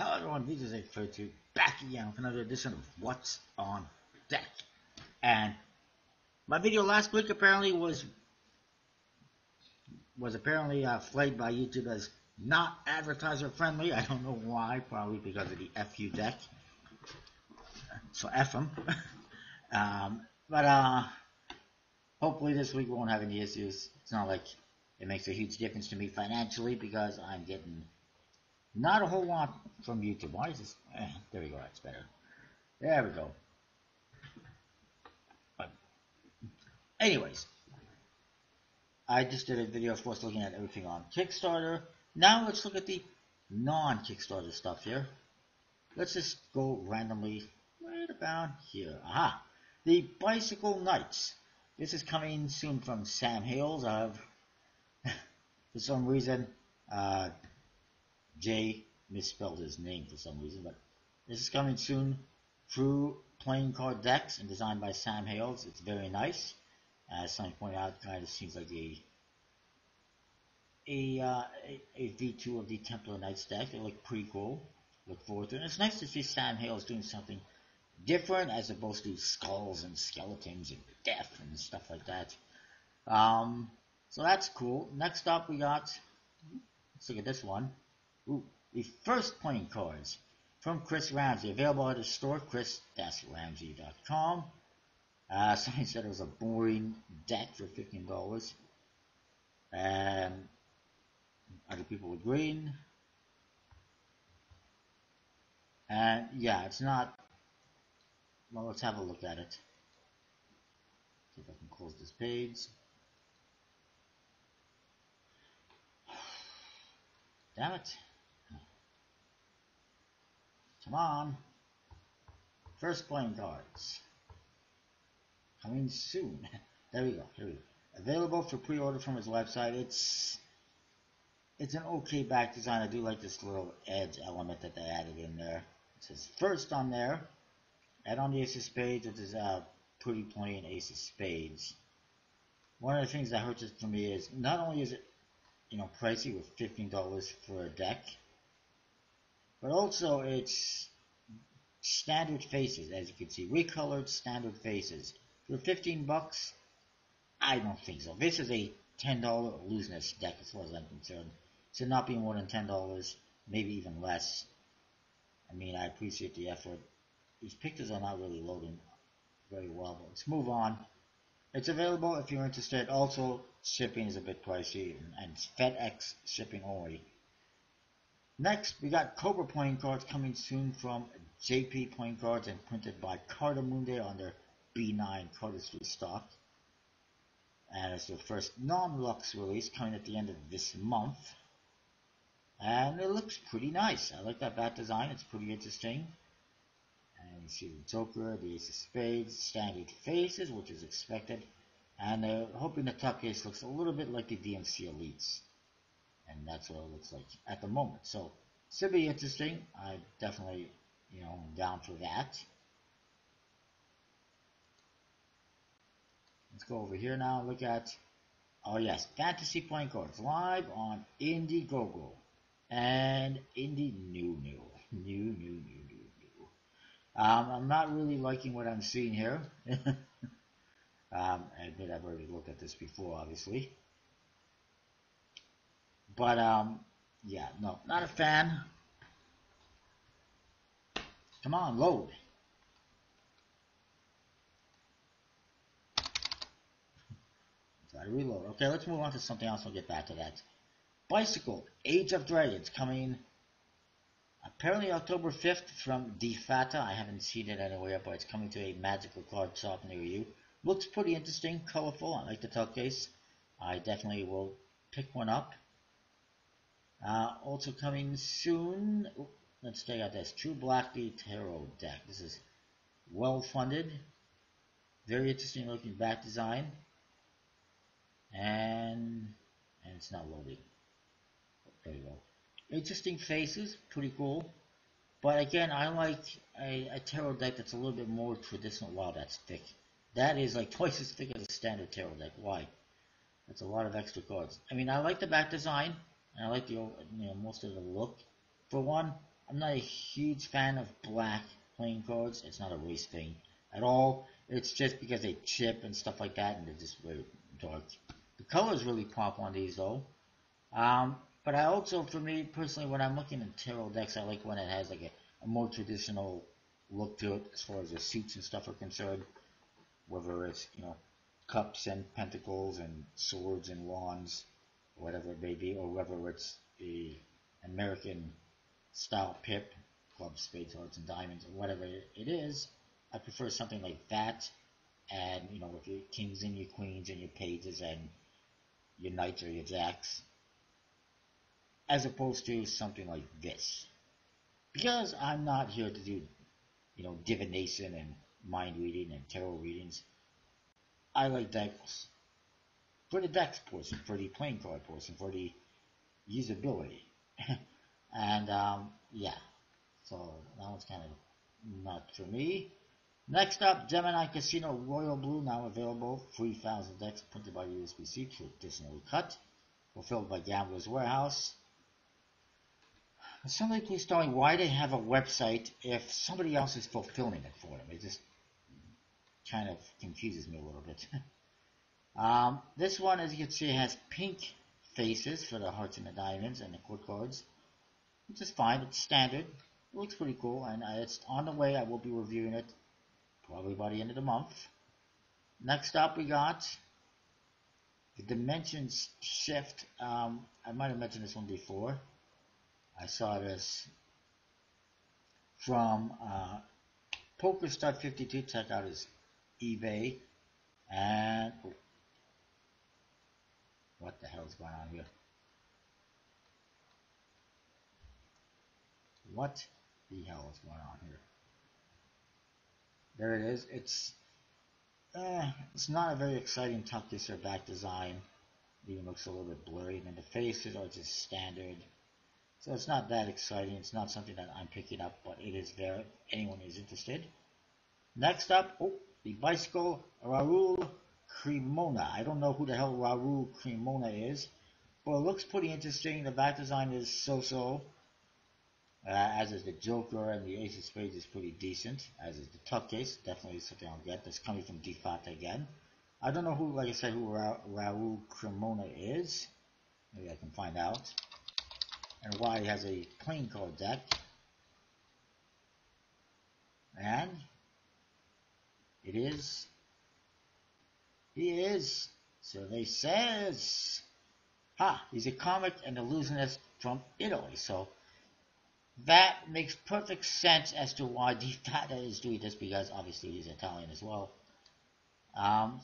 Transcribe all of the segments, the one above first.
Hello everyone, this is A32 back again with another edition of What's on Deck. And my video last week apparently was apparently flagged by YouTube as not advertiser friendly. I don't know why, probably because of the FU deck. So F them. But hopefully this week we won't have any issues. It's not like it makes a huge difference to me financially because I'm getting not a whole lot from YouTube. Why is this? There we go, that's better. There we go. But anyways, I just did a video, of course, looking at everything on Kickstarter. Now let's look at the non-Kickstarter stuff here. Let's just go randomly right about here. Aha! The Bicycle Knights. This is coming soon from Sam Hales. For some reason, Jay misspelled his name for some reason, but this is coming soon through playing card decks and designed by Sam Hales. It's very nice. As someone pointed out, it kind of seems like a V2 of the Templar Knights deck. They look pretty cool. Look forward to it. And it's nice to see Sam Hales doing something different as opposed to skulls and skeletons and death and stuff like that. So that's cool. Next up we got, let's look at this one. Ooh, the first playing cards from Chris Ramsey, available at his store, chris-ramsey.com. Somebody said it was a boring deck for $15, and other people agreeing. And yeah, it's not. Well, let's have a look at it. See if I can close this page. Damn it. Come on. First playing cards. Coming soon. There we go. Here we go. Available for pre-order from his website. It's an okay back design. I do like this little edge element that they added in there. It says first on there. And on the Ace of Spades, which is a pretty plain Ace of Spades. One of the things that hurts it for me is not only is it pricey with $15 for a deck, but also it's standard faces, as you can see, recolored standard faces. For $15, I don't think so. This is a $10 looseness deck as far as I'm concerned. It should not be more than $10, maybe even less. I mean, I appreciate the effort. These pictures are not really loading very well, but let's move on. It's available if you're interested. Also, shipping is a bit pricey, and it's FedEx shipping only. Next, we got Cobra playing cards coming soon from JP Playing Cards and printed by Cardamundi on their B9 cardistry stock. And it's their first non-Lux release coming at the end of this month. And it looks pretty nice. I like that bat design. It's pretty interesting. And you see the Joker, the Ace of Spades, standard faces, which is expected. And they're hoping the top case looks a little bit like the DMC Elites. And that's what it looks like at the moment. So, should be interesting. I definitely, down for that. Let's go over here now and look at, oh yes, Fantasy Playing Cards live on Indiegogo. And Indie new. I'm not really liking what I'm seeing here. I admit I've already looked at this before, obviously. But, yeah, no, not a fan. Come on, load. Try to reload. Okay, let's move on to something else. We'll get back to that. Bicycle, Age of Dragons, coming apparently October 5th from DeFata. I haven't seen it anywhere, but it's coming to a magical card shop near you. Looks pretty interesting, colorful. I like the tuck case. I definitely will pick one up. Also coming soon, let's check out this True Black the Tarot deck. This is well funded, very interesting looking back design, and it's not loading. There you go. Interesting faces, pretty cool. But again, I like a tarot deck that's a little bit more traditional. Wow, that's thick. That is like twice as thick as a standard tarot deck. Why? That's a lot of extra cards. I mean, I like the back design, and I like the most of the look. For one, I'm not a huge fan of black playing cards. It's not a race thing at all. It's just because they chip and stuff like that, and they're just very dark. The colors really pop on these though. But I also, for me personally, when I'm looking at tarot decks, I like when it has like a more traditional look to it as far as the suits and stuff are concerned. Whether it's, cups and pentacles and swords and wands, or whatever it may be, or whether it's the American style pip, clubs, spades, hearts, and diamonds, or whatever it is. I prefer something like that, and with your kings and your queens and your pages and your knights or your jacks, as opposed to something like this. Because I'm not here to do, divination and mind reading and tarot readings. I like decks for the decks portion, for the playing card portion, for the usability. And yeah, so that one's kind of not for me. Next up, Gemini Casino Royal Blue, now available. 3,000 decks printed by USB-C, traditionally cut, fulfilled by Gambler's Warehouse. Somebody please tell me why they have a website if somebody else is fulfilling it for them. It just kind of confuses me a little bit. This one, as you can see, has pink faces for the hearts and the diamonds and the court cards, which is fine. It's standard. It looks pretty cool, and it's on the way. I will be reviewing it probably by the end of the month. Next up, we got the Dimensions Shift. I might have mentioned this one before. I saw this from PokerStar52. Check out his eBay. And what the hell is going on here? What the hell is going on here? There it is. It's not a very exciting tuck this or back design. It even looks a little bit blurry, and the faces are just standard. So it's not that exciting. It's not something that I'm picking up, but it is there if anyone is interested. Next up, the bicycle Raul Cremona. I don't know who the hell Raul Cremona is, but it looks pretty interesting. The back design is so-so, as is the Joker, and the Ace of Spades is pretty decent, as is the tuck case. Definitely something I'll get. That's coming from Defat again. I don't know who, like I said, who Raul Cremona is. Maybe I can find out. And why he has a playing card deck. And he is, survey says, he's a comic and illusionist from Italy. So that makes perfect sense as to why Defata is doing this, because obviously he's Italian as well.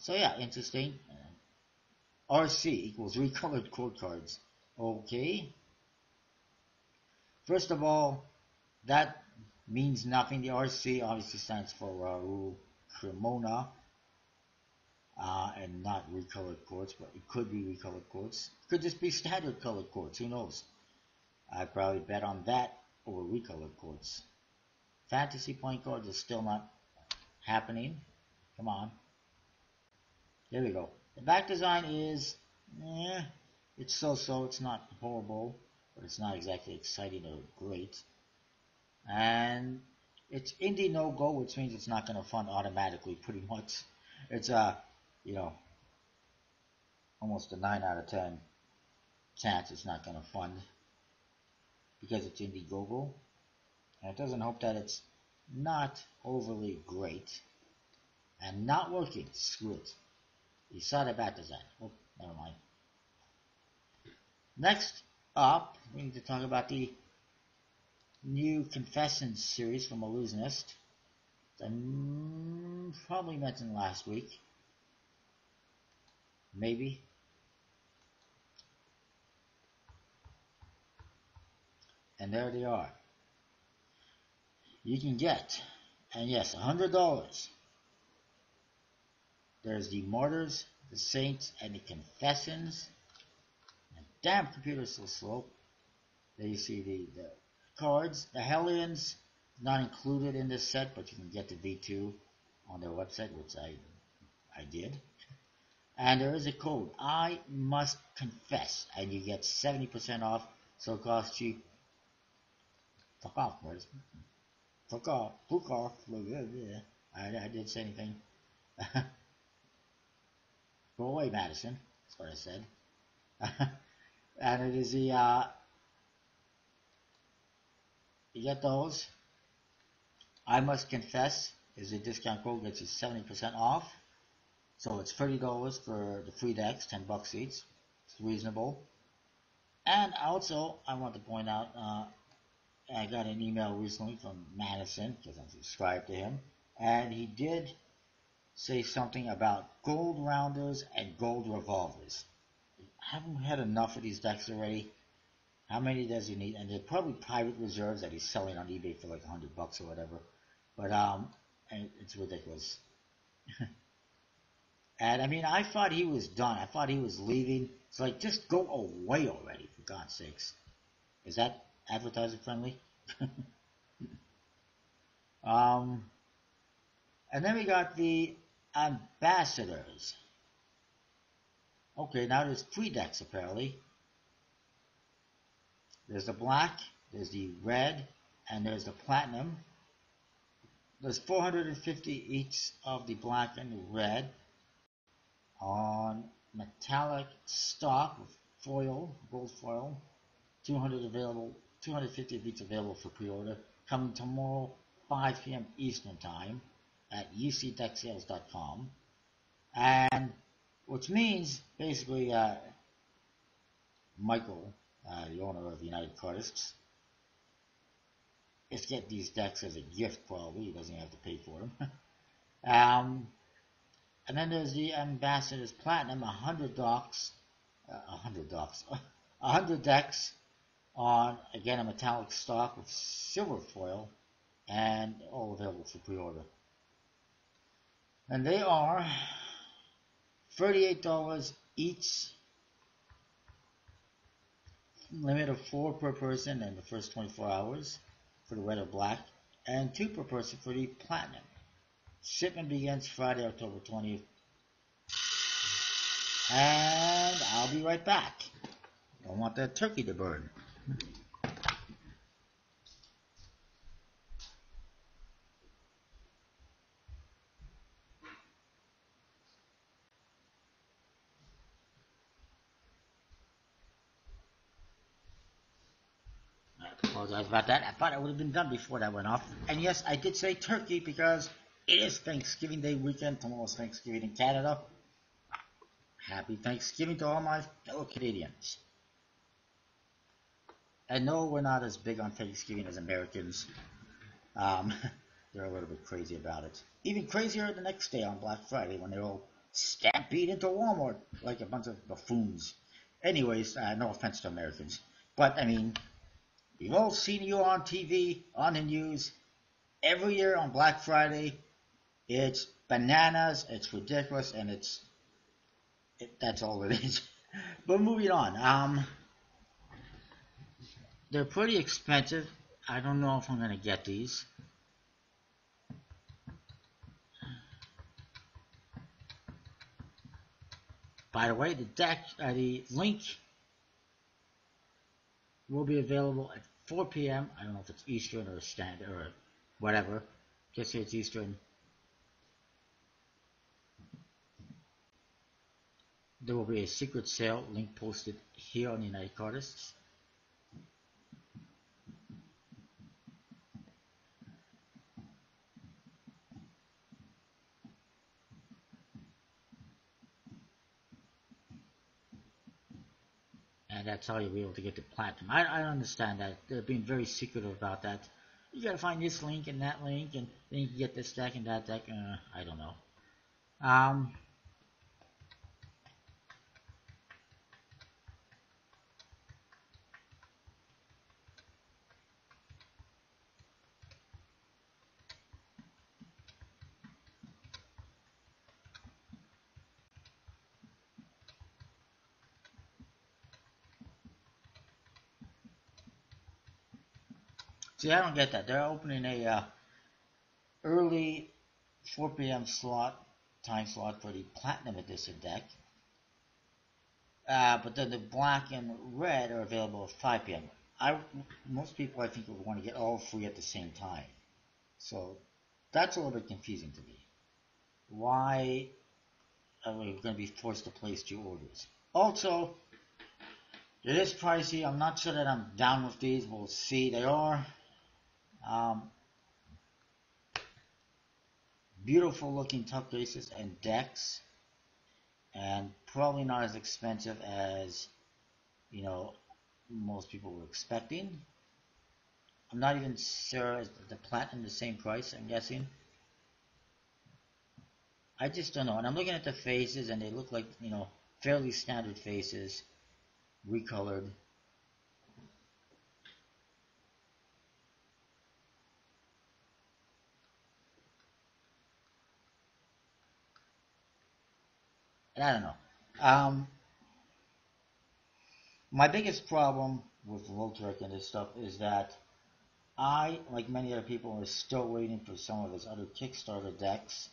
So yeah, interesting. RC equals recolored court cards. Okay. First of all, that means nothing. The RC obviously stands for Raul Cremona, and not recolored quartz, but it could be recolored quartz. It could just be standard colored quartz. Who knows? I'd probably bet on that over recolored quartz. Fantasy playing cards is still not happening. Come on. There we go. The back design is, it's so-so. It's not horrible, but it's not exactly exciting or great. And it's indie no-go, which means it's not going to fund automatically, pretty much. It's almost a 9 out of 10 chance it's not going to fund, because it's Indiegogo, and it doesn't hope that it's not overly great and not working. Screw it. You saw the back design. Oh, never mind. Next up, we need to talk about the new Confessions series from Illusionist. I probably mentioned last week. Maybe. And there they are. You can get, and yes, $100. There's the Martyrs, the Saints, and the Confessions. And damn, computer's so slow. There you see the cards. The Hellions, not included in this set, but you can get the V2 on their website, which I did. And there is a code, I must confess, and you get 70% off, so it costs you Fuck off, boys. Fuck off. Fuck off. I didn't say anything. Go away, Madison. That's what I said. And it is the, you get those. I must confess, is a discount code gets you 70% off. So it's $30 for the free decks, $10 each. It's reasonable. And also, I want to point out, I got an email recently from Madison, because I'm subscribed to him, and he did say something about gold rounders and gold revolvers. I haven't had enough of these decks already. How many does he need? And they're probably private reserves that he's selling on eBay for like $100 or whatever. But and it's ridiculous. And I mean, I thought he was done. I thought he was leaving. It's like, just go away already, for God's sakes. Is that advertiser friendly? And then we got the ambassadors. Okay, now there's 3 decks apparently. There's the black, there's the red, and there's the platinum. There's 450 each of the black and the red on metallic stock with foil, gold foil. 200 available, 250 of each available for pre-order. Coming tomorrow, 5 p.m. Eastern Time at ucdecksales.com. And which means basically Michael, the owner of United Cardists, is get these decks as a gift probably. He doesn't have to pay for them. And then there's the Ambassadors Platinum, 100 decks on, again, a metallic stock with silver foil, and all available for pre-order. And they are $38 each, limit of 4 per person in the first 24 hours for the red or black, and 2 per person for the platinum. Shipment begins Friday, October 20th. And I'll be right back. Don't want that turkey to burn. I apologize about that. I thought it would have been done before that went off. And yes, I did say turkey because it is Thanksgiving Day weekend. Tomorrow's Thanksgiving in Canada. Happy Thanksgiving to all my fellow Canadians. I know we're not as big on Thanksgiving as Americans. They're a little bit crazy about it. Even crazier the next day on Black Friday when they all stampede into Walmart like a bunch of buffoons. Anyways, no offense to Americans. But, I mean, we've all seen you on TV, on the news. Every year on Black Friday, it's bananas, it's ridiculous, and that's all it is. But moving on. They're pretty expensive. I don't know if I'm going to get these. By the way, the link will be available at 4 p.m. I don't know if it's Eastern or Standard or whatever. Just say it's Eastern. There will be a secret sale link posted here on United Cardists. And that's how you'll be able to get the platinum. I understand that. They're being very secretive about that. You gotta find this link and that link, and then you can get this deck and that deck. I don't know. See, I don't get that. They're opening a early 4 p.m. time slot for the Platinum Edition deck. But then the black and red are available at 5 p.m. most people I think would want to get all three at the same time. So that's a little bit confusing to me. Why are we going to be forced to place two orders? Also, it is pricey. I'm not sure that I'm down with these. We'll see. They are beautiful looking tuck cases and decks, and probably not as expensive as most people were expecting. I'm not even sure is the platinum the same price. I'm guessing. I just don't know. And I'm looking at the faces, and they look like fairly standard faces, recolored. And I don't know. My biggest problem with Voltrek and this stuff is that I, like many other people, is still waiting for some of his other Kickstarter decks,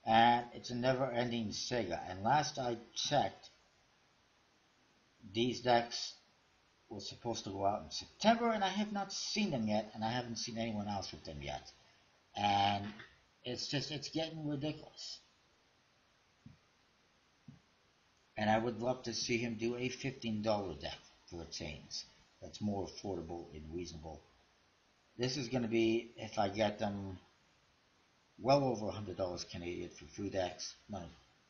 and it's a never-ending saga. And last I checked, these decks were supposed to go out in September, and I have not seen them yet, and I haven't seen anyone else with them yet. And it's getting ridiculous. And I would love to see him do a $15 deck for the chains. That's more affordable and reasonable. This is going to be, if I get them, well over $100 Canadian for 3 decks,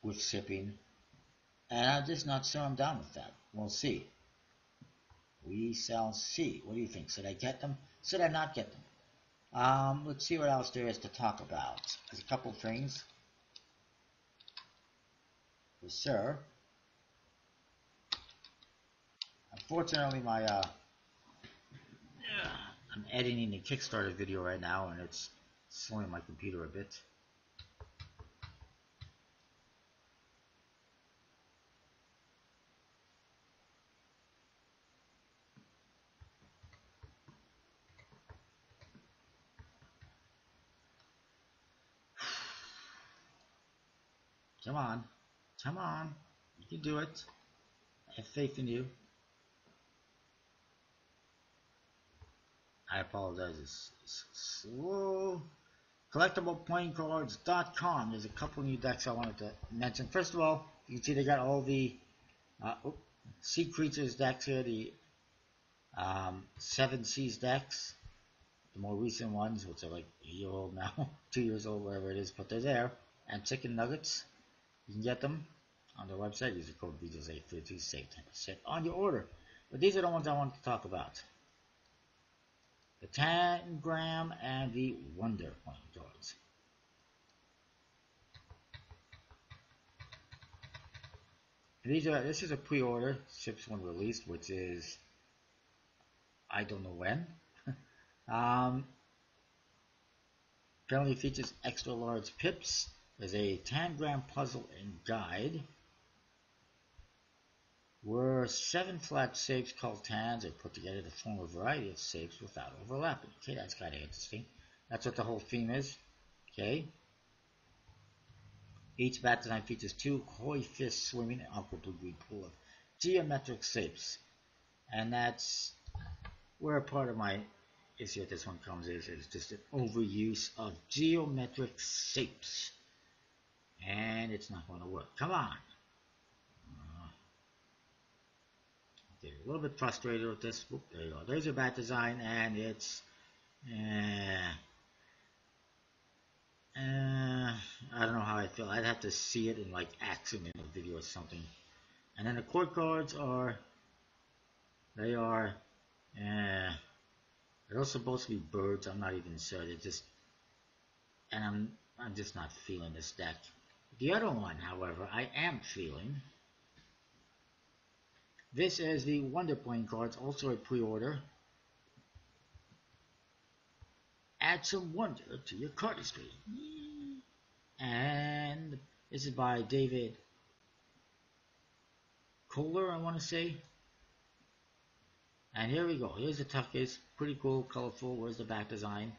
with shipping. And I'm just not sure I'm down with that. We'll see. We shall see. What do you think? Should I get them? Should I not get them? Let's see what else there is to talk about. There's a couple things. Yes, sir. Unfortunately, I'm editing a Kickstarter video right now, and it's slowing my computer a bit. Come on. Come on. You can do it. I have faith in you. I apologize. It's slow. CollectiblePlayingCards.com. There's a couple new decks I wanted to mention. First of all, you can see they got all the Sea Creatures decks here. The 7 Seas decks. The more recent ones, which are like a year old now. 2 years old, whatever it is. But they're there. And Chicken Nuggets. You can get them on their website. Use the code VJS832. Save 10% on your order. But these are the ones I wanted to talk about. The Tangram and the Wonder Playing Cards. This is a pre-order, ships when released, which is I don't know when. Apparently features extra large pips. There's a Tangram puzzle and guide, where 7 flat shapes called tans are put together to form a variety of shapes without overlapping. Okay, that's kind of interesting. That's what the whole theme is. Okay. Each bat design features 2 koi fish swimming in an aqua blue green pool of geometric shapes. And that's where part of my issue with this one comes is just an overuse of geometric shapes. And it's not going to work. Come on. Okay, a little bit frustrated with this. Oop, there you go. There's your bat design, and it's I don't know how I feel. I'd have to see it in like action in a video or something. And then the court cards are they're supposed to be birds. I'm not even sure. They're just, and I'm just not feeling this deck. The other one, however, I am feeling. This is the Wonder Playing Cards, also a pre-order. Add some wonder to your cardistry. And this is by David Kohler, I want to say. And here we go. Here's the tuck case. Pretty cool, colorful. Where's the back design?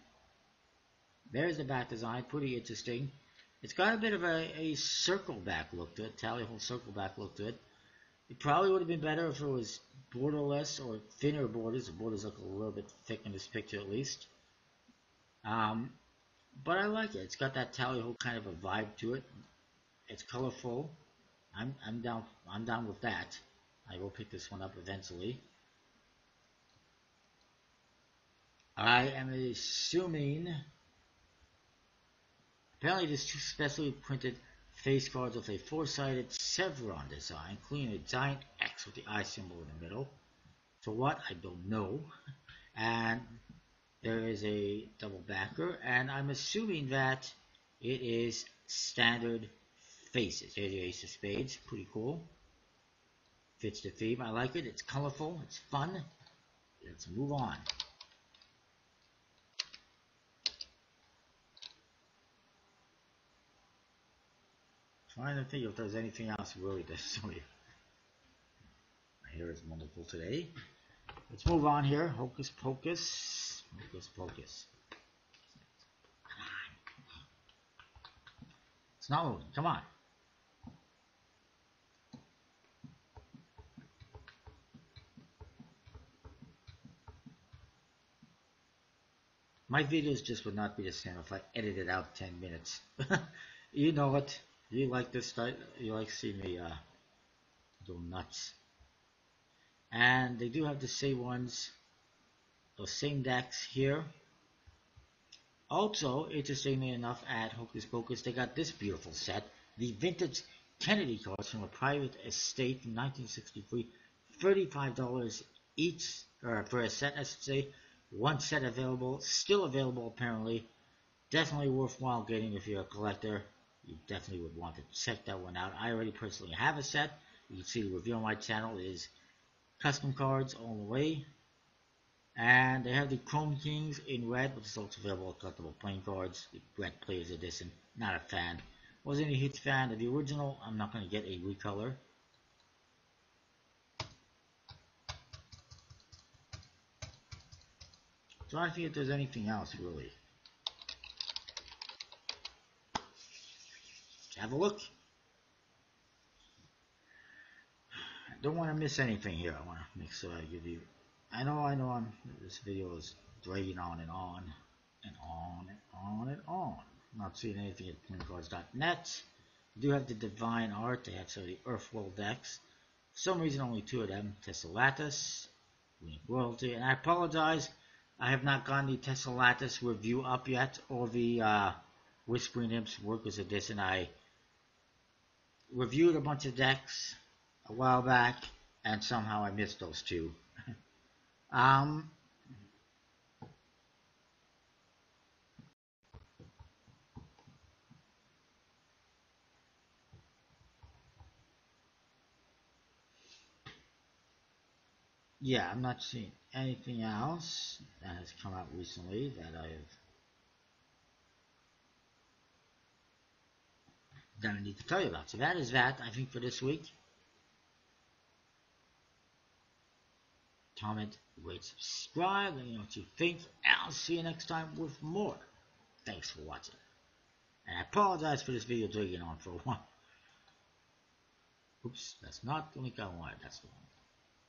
There's the back design. Pretty interesting. It's got a bit of a circle back look to it. Tally hole circle back look to it. It probably would have been better if it was borderless or thinner borders. The borders look a little bit thick in this picture at least. But I like it. It's got that tally-ho kind of a vibe to it. It's colorful. I'm down with that. I will pick this one up eventually. I am assuming. Apparently, there's two specially printed face cards with a four-sided chevron design, including a giant X with the eye symbol in the middle. For what? I don't know. And there is a double backer, and I'm assuming that it is standard faces. There's the Ace of Spades. Pretty cool. Fits the theme. I like it. It's colorful. It's fun. Let's move on. Trying to think if there's anything else really to show you. My hair is wonderful today. Let's move on here. Hocus Pocus. Hocus Pocus. Come on. It's not moving. Come on. My videos just would not be the same if I edited out 10 minutes. You know what? You like this stuff? You like seeing me go nuts. And they do have the same ones, those same decks here. Also, interestingly enough, at Hocus Pocus, they got this beautiful set, the vintage Kennedy cards from a private estate in 1963, $35 each, or for a set, I should say. One set available, still available apparently. Definitely worthwhile getting if you're a collector. You definitely would want to check that one out. I already personally have a set. You can see the review on my channel is custom cards all the way. And they have the Chrome Kings in red, which is also available collectible playing cards. The red Players Edition. Not a fan. Wasn't a huge fan of the original. I'm not going to get a recolor. Trying to see if there's anything else really. Have a look. I don't want to miss anything here. I want to make sure I give you. I know. This video is dragging on and on and on and on and on. I'm not seeing anything at pointcards.net. We do have the Divine Art. They have some of the Earthworld decks. For some reason, only two of them. Tessellatus, Unique Royalty, and I apologize. I have not gotten the Tessellatus review up yet, or the Whispering Imps Workers Edition. I reviewed a bunch of decks a while back, and somehow I missed those two. Yeah, I'm not seeing anything else that has come out recently that I need to tell you about. So that is that, I think, for this week. Comment, rate, subscribe, let me know what you think, and I'll see you next time with more. Thanks for watching. And I apologize for this video dragging on for a while. Oops, that's not the link I wanted, that's the one.